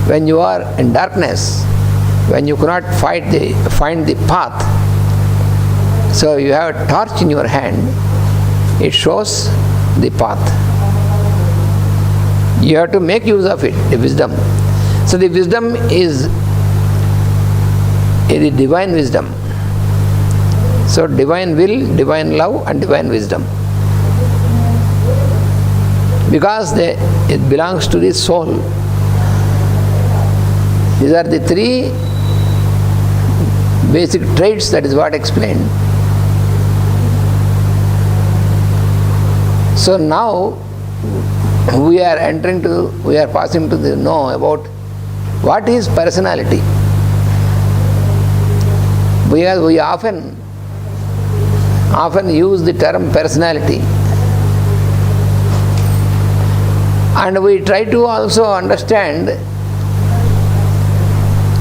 when you are in darkness, when you cannot find the path, so you have a torch in your hand, it shows the path. You have to make use of it, the wisdom. So the wisdom is the divine wisdom. So divine will, divine love and divine wisdom. Because it belongs to the soul. These are the three basic traits, that is what explained. So now we are passing to know about what is personality. We often use the term personality, and we try to also understand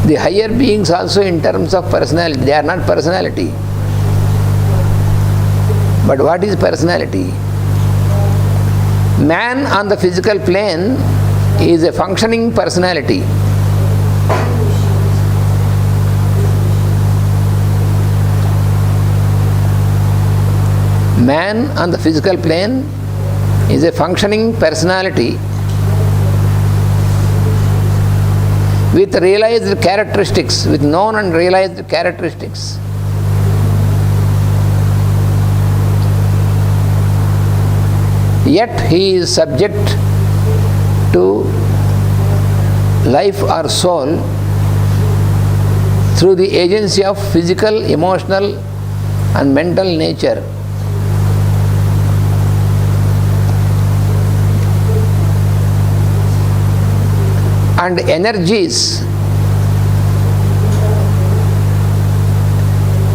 the higher beings also in terms of personality. They are not personality. But what is personality? Man on the physical plane is a functioning personality. Man on the physical plane is a functioning personality with realized characteristics, with known and realized characteristics. Yet he is subject to life or soul through the agency of physical, emotional and mental nature. And energies,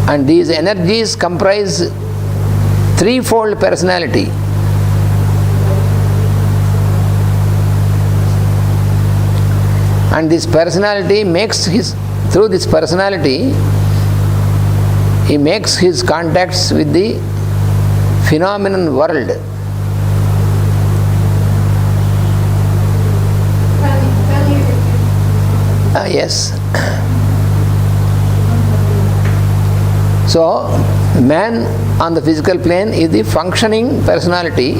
and these energies comprise threefold personality. And this personality through this personality, he makes his contacts with the phenomenon world. Yes. So, man on the physical plane is the functioning personality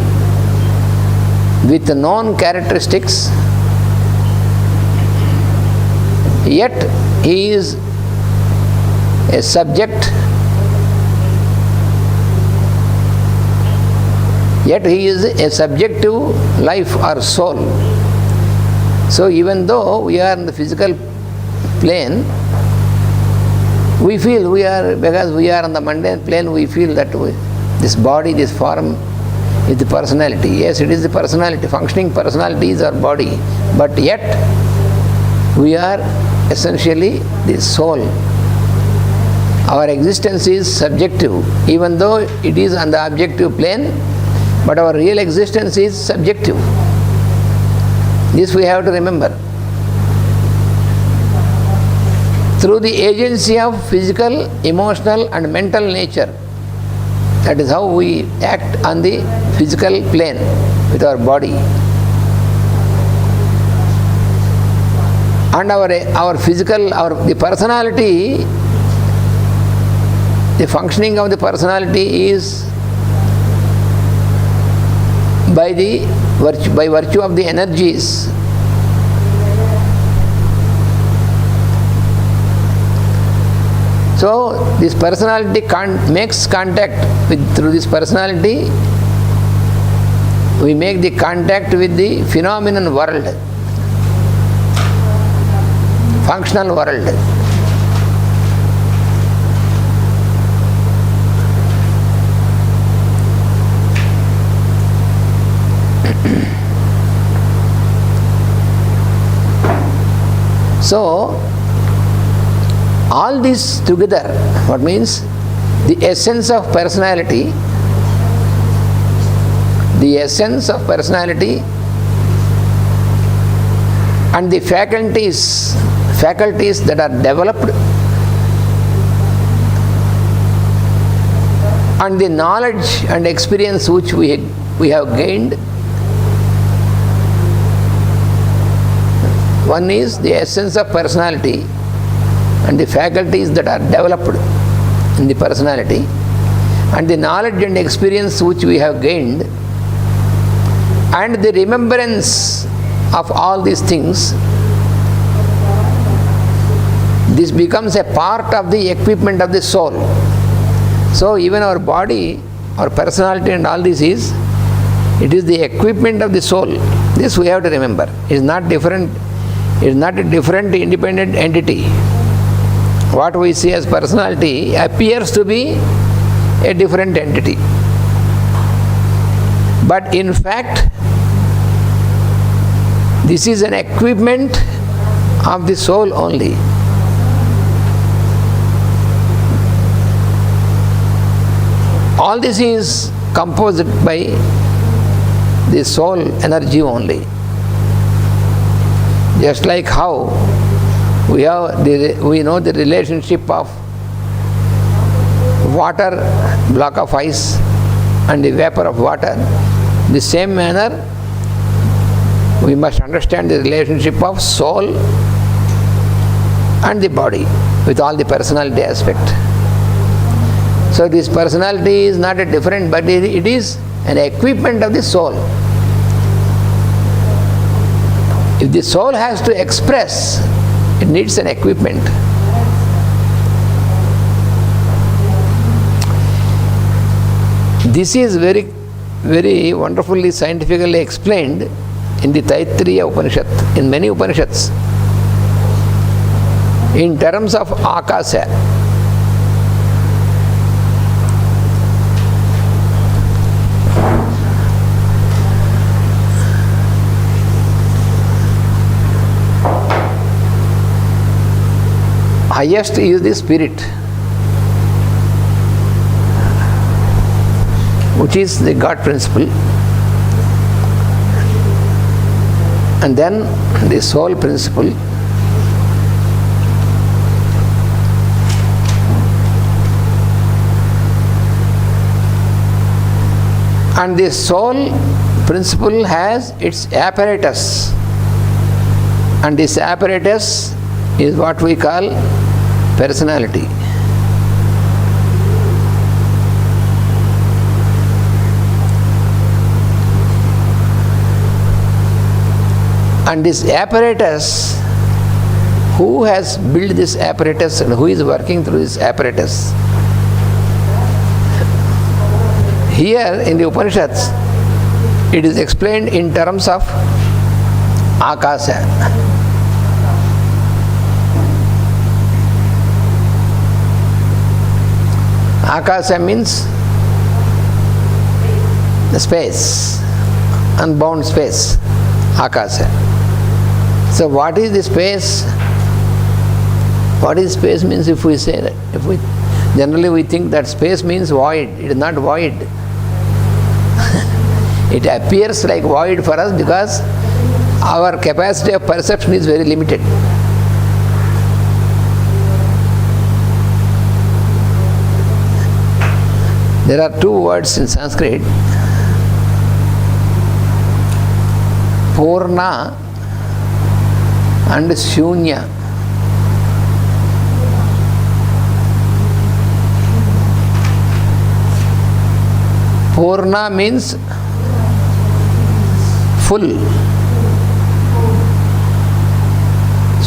with known characteristics, yet he is a subject, to life or soul. So even though we are in the physical plane, we feel because we are on the mundane plane, we feel that this body, this form is the personality. Yes, it is the personality. Functioning personality is our body. But yet, we are essentially the soul. Our existence is subjective. Even though it is on the objective plane, but our real existence is subjective. This we have to remember. Through the agency of physical, emotional and mental nature. That is how we act on the physical plane with our body. And the personality, the functioning of the personality is by virtue of the energies. So this personality makes contact through this personality. We make the contact with the phenomenon world, functional world. So all this together, what means the essence of personality, and the faculties that are developed, and the knowledge and experience which we have gained, One is the essence of personality and the faculties that are developed in the personality, and the knowledge and experience which we have gained, and the remembrance of all these things. This becomes a part of the equipment of the soul. So even our body, our personality and all this is, it is the equipment of the soul. This we have to remember. It is not different. It is not a different independent entity. What we see as personality appears to be a different entity. But in fact, this is an equipment of the soul only. All this is composed by the soul energy only. Just like how we know the relationship of water, block of ice, and the vapor of water. The same manner, we must understand the relationship of soul and the body with all the personality aspect. So this personality is not a different, but it is an equipment of the soul. If the soul has to express, it needs an equipment. This is very, very wonderfully scientifically explained in the Taittiriya Upanishad, in many Upanishads, in terms of akasa. Highest is the spirit, which is the God principle, and then the soul principle, and the soul principle has its apparatus, and this apparatus is what we call personality. And this apparatus, who has built this apparatus and who is working through this apparatus? Here in the Upanishads, it is explained in terms of akasa. Akasa means the space, unbound space, akasa. So what is the space? What is space means? If we say that, generally we think that space means void. It is not void. It appears like void for us because our capacity of perception is very limited. There are two words in Sanskrit, Purna and Shunya. Purna means full.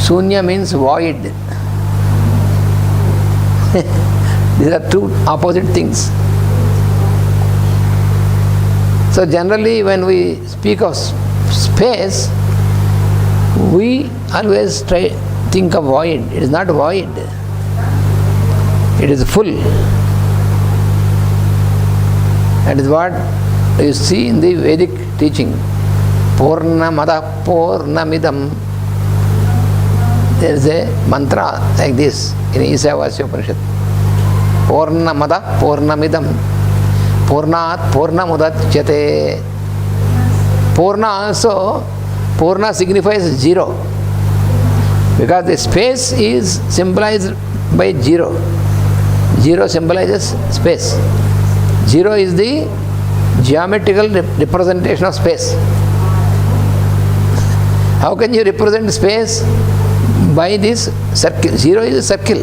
Shunya means void. These are two opposite things. So generally when we speak of space, we always think of void. It is not void. It is full. That is what you see in the Vedic teaching. Purnamada Purnamidam. There is a mantra like this in Isavasya Upanishad. Purnamada Purnamidam. Purnat Purnamudachyate. Purna also, Purna signifies zero, because the space is symbolized by zero. Zero symbolizes space. Zero is the geometrical representation of space. How can you represent space? By this circle. 0 is a circle.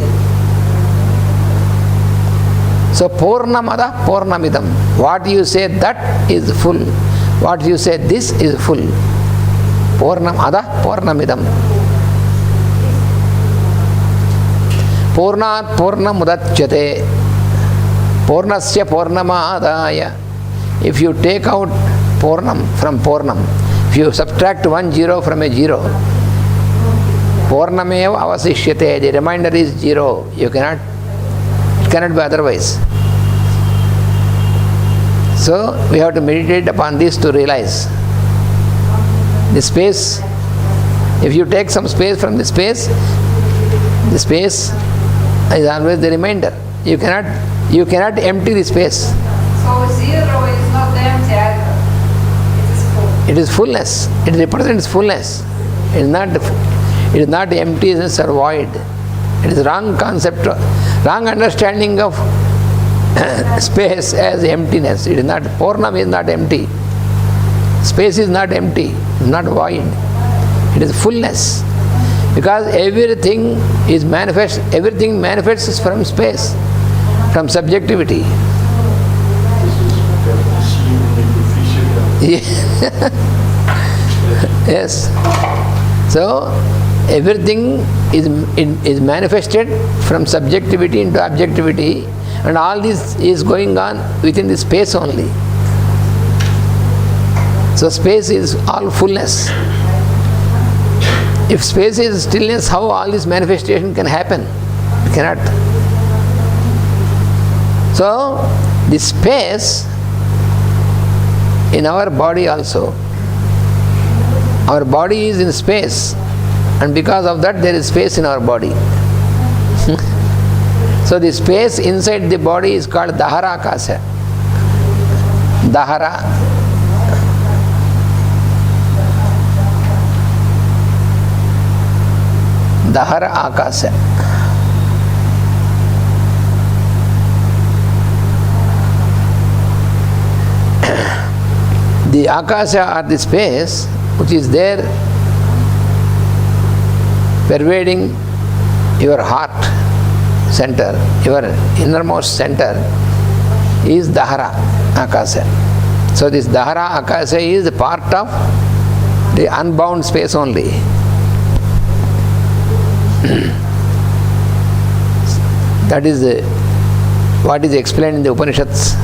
So Purnamada Purnamidam. What you say that is full. What you say this is full. Purnamada Purnamidam. Purnat Purnamudachyate. Purnasya Purnamadaya. If you take out Purnam from Purnam, if you subtract 1 0 from a 0, Purnameva avasishyate, the remainder is 0. It cannot be otherwise. So we have to meditate upon this to realize the space. If you take some space from the space is always the remainder. You cannot empty the space. So 0 is not empty either. It is fullness. It represents fullness. It is not emptiness or void. It is wrong concept, wrong understanding of space as emptiness. It is not, Purnam is not empty. Space is not empty. It is not void. It is fullness. Because everything manifests from space, from subjectivity. Yes. So everything is manifested from subjectivity into objectivity, and all this is going on within the space only. So space is all fullness. If space is stillness, how all this manifestation can happen? It cannot. So the space in our body also. Our body is in space, and because of that there is space in our body. So the space inside the body is called Dahara Akasha. Dahara. Dahara Akasha. The Akasha or the space which is there pervading your heart center, your innermost center, is Dahara Akasha. So this Dahara Akasha is a part of the unbound space only. That is what is explained in the Upanishads.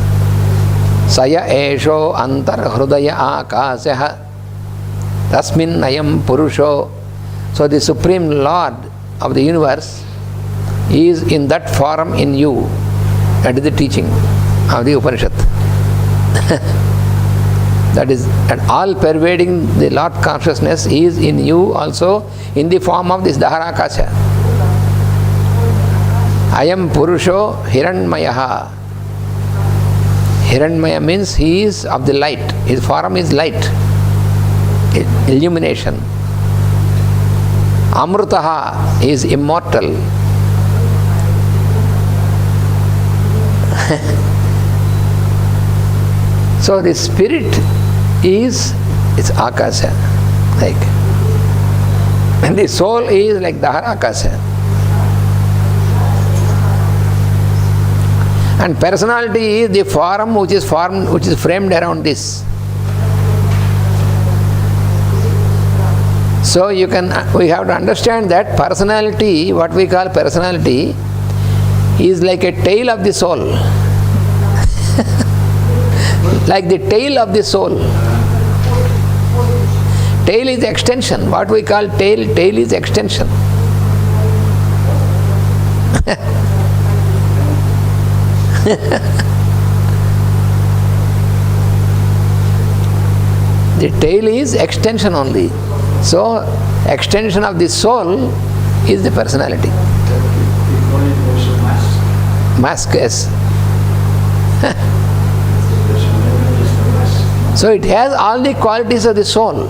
Saya esho antar hrudaya akasya tasmin ayam purusho. So the Supreme Lord of the universe is in that form in you. That is the teaching of the Upanishad. That is, and all pervading the Lord consciousness is in you also in the form of this Dahara Akasha. Ayam Purusho Hiranmayaha. Hiranmaya means he is of the light. His form is light, illumination. Amrutaha is immortal. So the spirit is Akasha, like, and the soul is like Dahara Akasha. And personality is the form which is framed around this. So we have to understand that personality, what we call personality, is like a tail of the soul. Like the tail of the soul. Tail is extension. What we call tail is extension. The tail is extension only. So, extension of the soul is the personality. Mask, yes. So, it has all the qualities of the soul.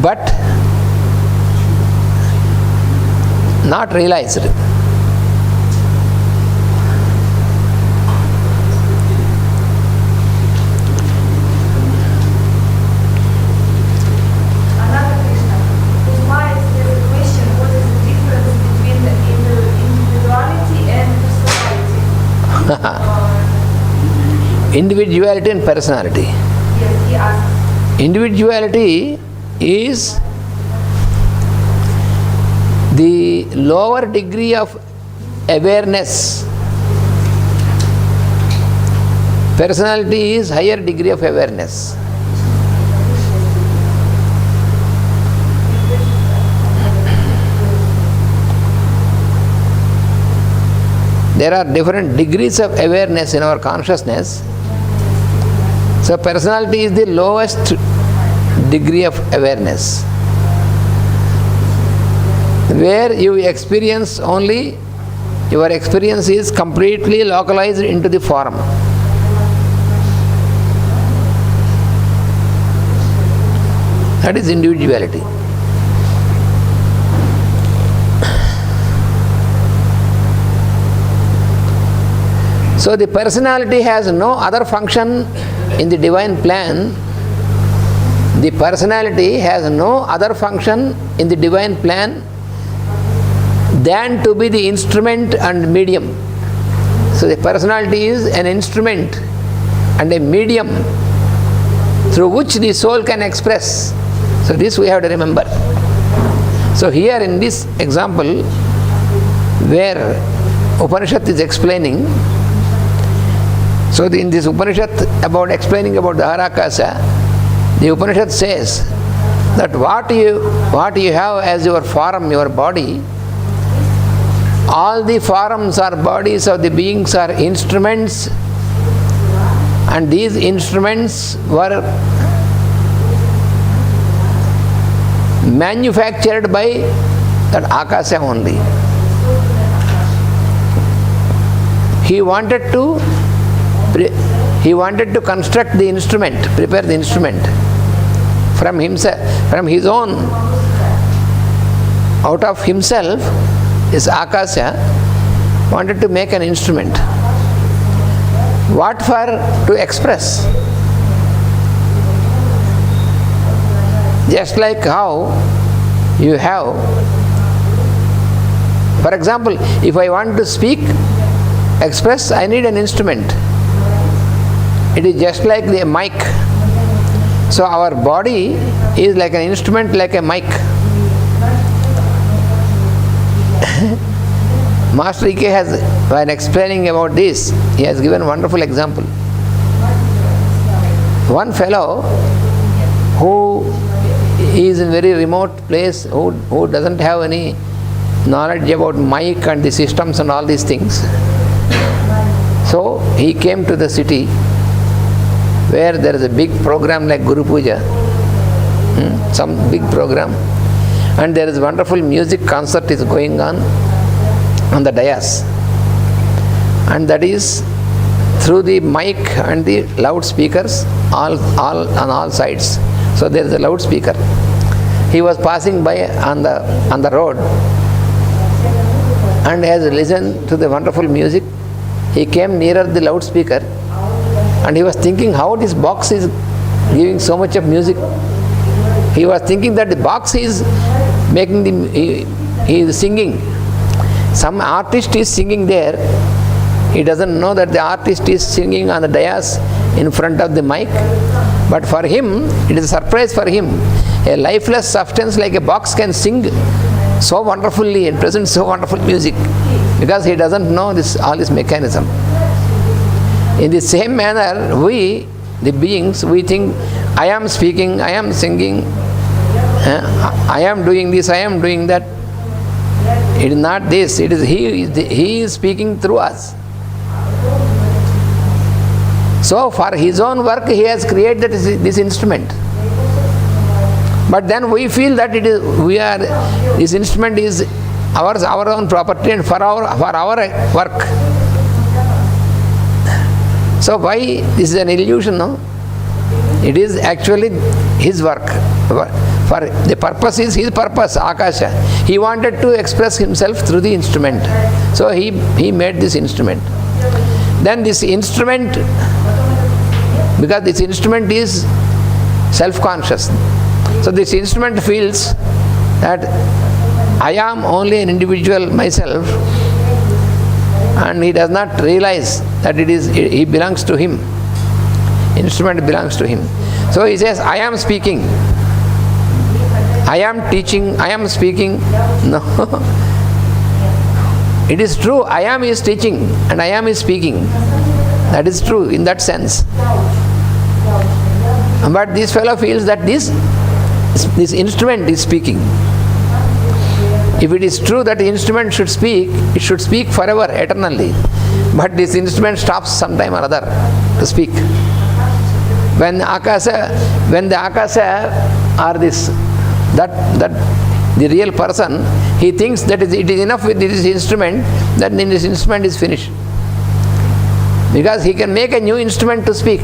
But not realized. Individuality and personality. Yes, he asks. Individuality is the lower degree of awareness. Personality is higher degree of awareness. There are different degrees of awareness in our consciousness. So personality is the lowest degree of awareness, where you experience only, your experience is completely localized into the form. That is individuality. So the personality has no other function in the divine plan. The personality has no other function in the divine plan than to be the instrument and medium. So the personality is an instrument and a medium through which the soul can express. So this we have to remember. So here in this example, where Upanishad is explaining, so in this Upanishad about explaining about the Harakasa, the Upanishad says that what you have as your form, your body, all the forms or bodies of the beings are instruments, and these instruments were manufactured by that Akasa only. He wanted to construct the instrument, prepare the instrument from himself, from his own, out of himself. This Akasha wanted to make an instrument. What for? To express. Just like how you have, for example, if I want to speak, express, I need an instrument. It is just like the mic. So our body is like an instrument, like a mic. Master E.K. has, when explaining about this, he has given a wonderful example. One fellow who is in a very remote place, who doesn't have any knowledge about mic and the systems and all these things. So he came to the city where there is a big program like Guru Puja, some big program, and there is wonderful music concert is going on the dais, and that is through the mic and the loudspeakers all on all sides. So there is a loudspeaker. He was passing by on the road and has listened to the wonderful music. He came nearer the loudspeaker and he was thinking how this box is giving so much of music. He was thinking that the box is making he is singing. Some artist is singing there. He doesn't know that the artist is singing on the dais in front of the mic. But for him, it is a surprise for him. A lifeless substance like a box can sing so wonderfully and present so wonderful music, because he doesn't know all this mechanism. In the same manner, we, the beings, we think, I am speaking, I am singing, I am doing this, I am doing that. It is not this, it is He is speaking through us. So for His own work, He has created this instrument. But then we feel that this instrument is our own property and for our work. So why this is an illusion, no? It is actually His work. For the purpose is His purpose, Akasha. He wanted to express Himself through the instrument. So He made this instrument. Then this instrument, because this instrument is self-conscious. So this instrument feels that I am only an individual myself, and he does not realize that he belongs to him. Instrument belongs to him. So he says, I am speaking. I am teaching. I am speaking. No. It is true. I am is teaching and I am is speaking. That is true in that sense. But this fellow feels that this instrument is speaking. If it is true that the instrument should speak, it should speak forever, eternally. But this instrument stops sometime or other to speak. When the akasa or the real person, he thinks that it is enough with this instrument, that then this instrument is finished. Because he can make a new instrument to speak.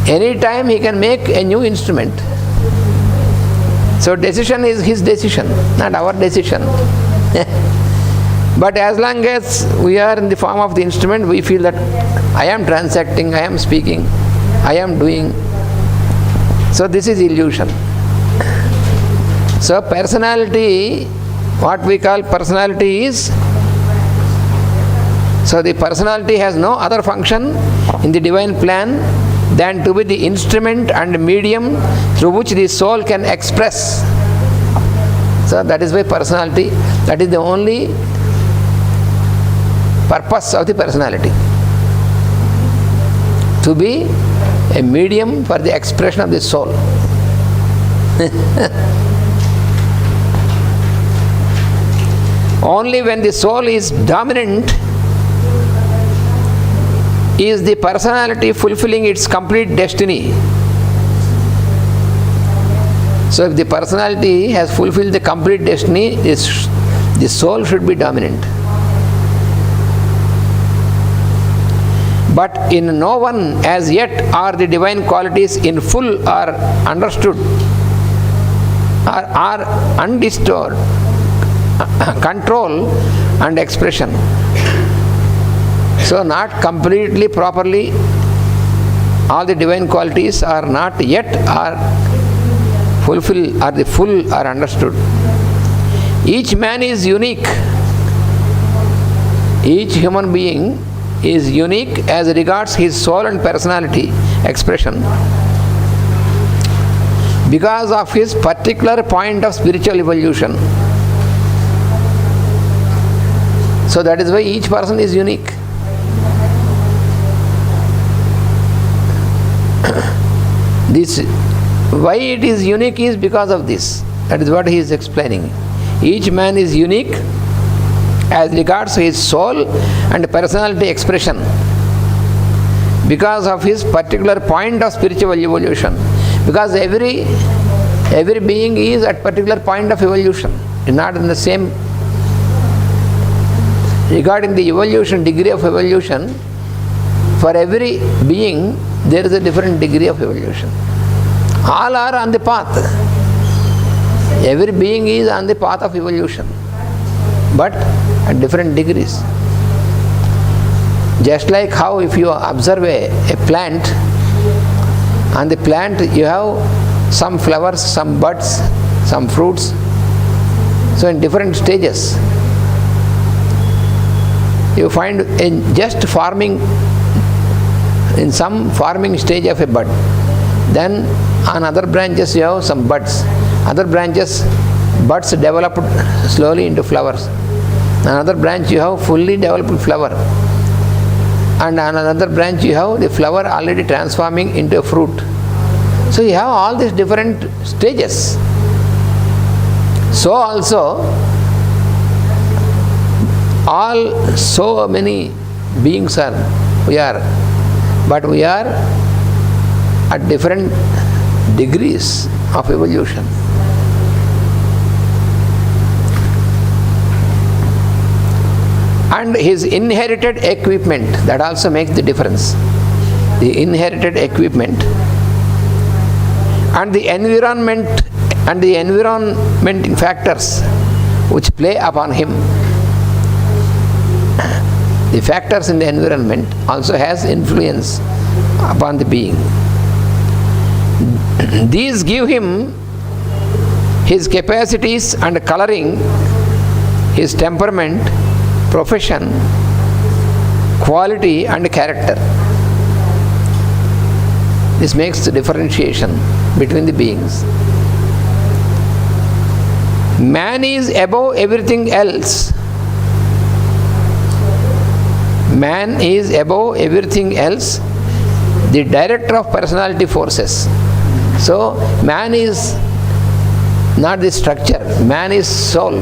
Any time he can make a new instrument. So decision is his decision, not our decision. But as long as we are in the form of the instrument, we feel that I am transacting, I am speaking, I am doing. So this is illusion. So personality, what we call personality is, so the personality has no other function in the divine plan than to be the instrument and medium through which the soul can express. So that is why personality, that is the only purpose of the personality. To be a medium for the expression of the soul. Only when the soul is dominant is the personality fulfilling its complete destiny. So if the personality has fulfilled the complete destiny, the soul should be dominant. But in no one as yet are the divine qualities in full or understood or are undisturbed control and expression. So not completely, properly, all the divine qualities are not yet are fulfilled or the full are understood. Each man is unique. Each human being is unique as regards his soul and personality expression because of his particular point of spiritual evolution. So that is why each person is unique. This, why it is unique is because of this. That is what he is explaining. Each man is unique as regards his soul and personality expression because of his particular point of spiritual evolution. Because every being is at particular point of evolution, not in the same. Regarding the evolution, degree of evolution, for every being there is a different degree of evolution. All are on the path. Every being is on the path of evolution, but at different degrees. Just like how if you observe a plant, on the plant you have some flowers, some buds, some fruits. So in different stages. You find in just forming, in some forming stage of a bud. Then on other branches you have some buds. Other branches, buds developed slowly into flowers. Another branch you have fully developed flower. And on another branch you have the flower already transforming into a fruit. So you have all these different stages. So also, so many beings we are, but we are at different degrees of evolution. And his inherited equipment, that also makes the difference. The inherited equipment and the environment and the environmenting factors which play upon him. The factors in the environment also has influence upon the being. These give him his capacities and coloring, his temperament, profession, quality and character. This makes the differentiation between the beings. Man is above everything else. Man is above everything else, the director of personality forces. So, man is not the structure, man is soul.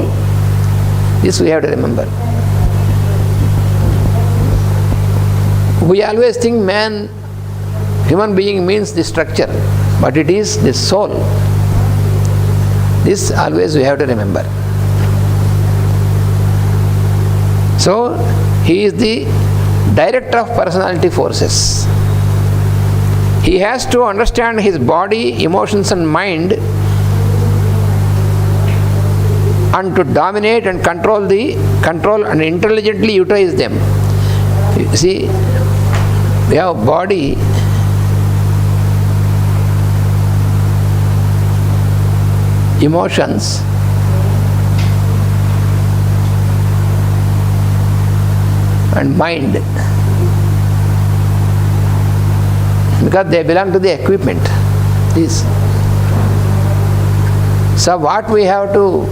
This we have to remember. We always think man, human being means the structure, but it is the soul. This always we have to remember. So, he is the director of personality forces. He has to understand his body, emotions and mind and to dominate and control and intelligently utilize them. You see, we have body, emotions, and mind, because they belong to the equipment. This. So what we have to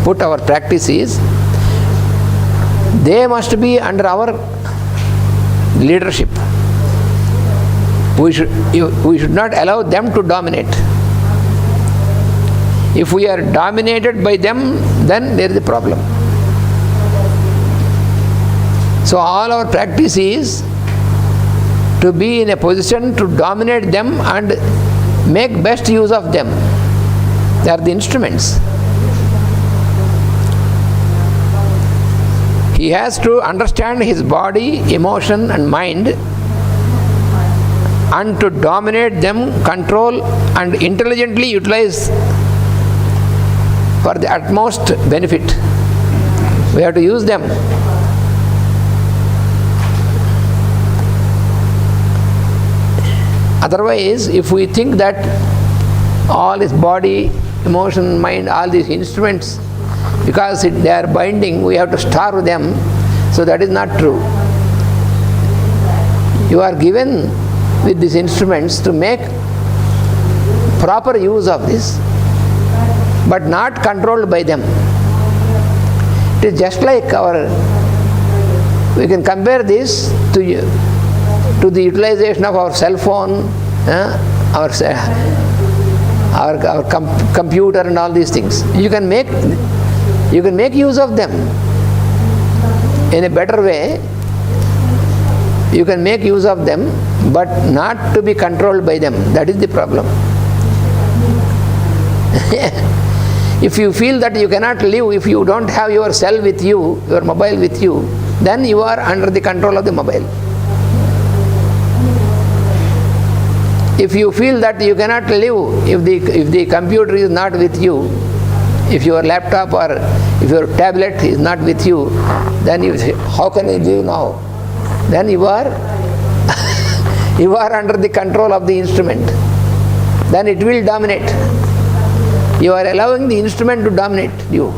put our practice is, they must be under our leadership. We should not allow them to dominate. If we are dominated by them, then there is a problem. So all our practice is to be in a position to dominate them and make best use of them. They are the instruments. He has to understand his body, emotion and mind and to dominate them, control and intelligently utilize for the utmost benefit. We have to use them. Otherwise, if we think that all is body, emotion, mind, all these instruments, because they are binding, we have to starve them. So that is not true. You are given with these instruments to make proper use of this, but not controlled by them. It is just like we can compare this to the utilization of our cell phone, our computer and all these things. You can make use of them in a better way. You can make use of them, but not to be controlled by them. That is the problem. If you feel that you cannot live if you don't have your cell with you, your mobile with you, then you are under the control of the mobile. If you feel that you cannot live if the computer is not with you, if your laptop or if your tablet is not with you, then you say, how can I live now? Then you are you are under the control of the instrument. Then it will dominate. You are allowing the instrument to dominate you.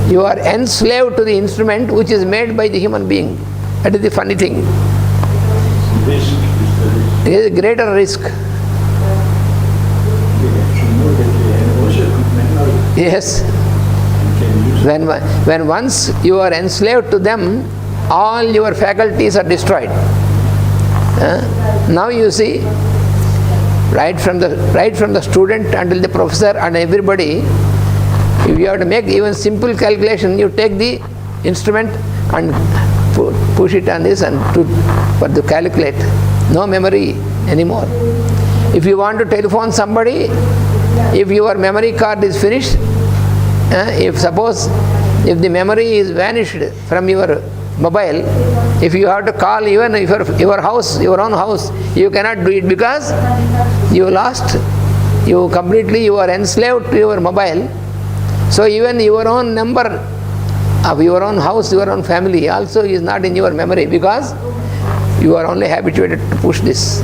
You are enslaved to the instrument which is made by the human being. That is the funny thing. It is a greater risk. Yes. When once you are enslaved to them, all your faculties are destroyed. Now you see, right from the student until the professor and everybody, if you have to make even simple calculation, you take the instrument and push it on this and to calculate. No memory anymore. If you want to telephone somebody, if your memory card is finished, if the memory is vanished from your mobile, if you have to call even your own house, you cannot do it because you are enslaved to your mobile. So even your own number of your own house, your own family also is not in your memory because you are only habituated to push this.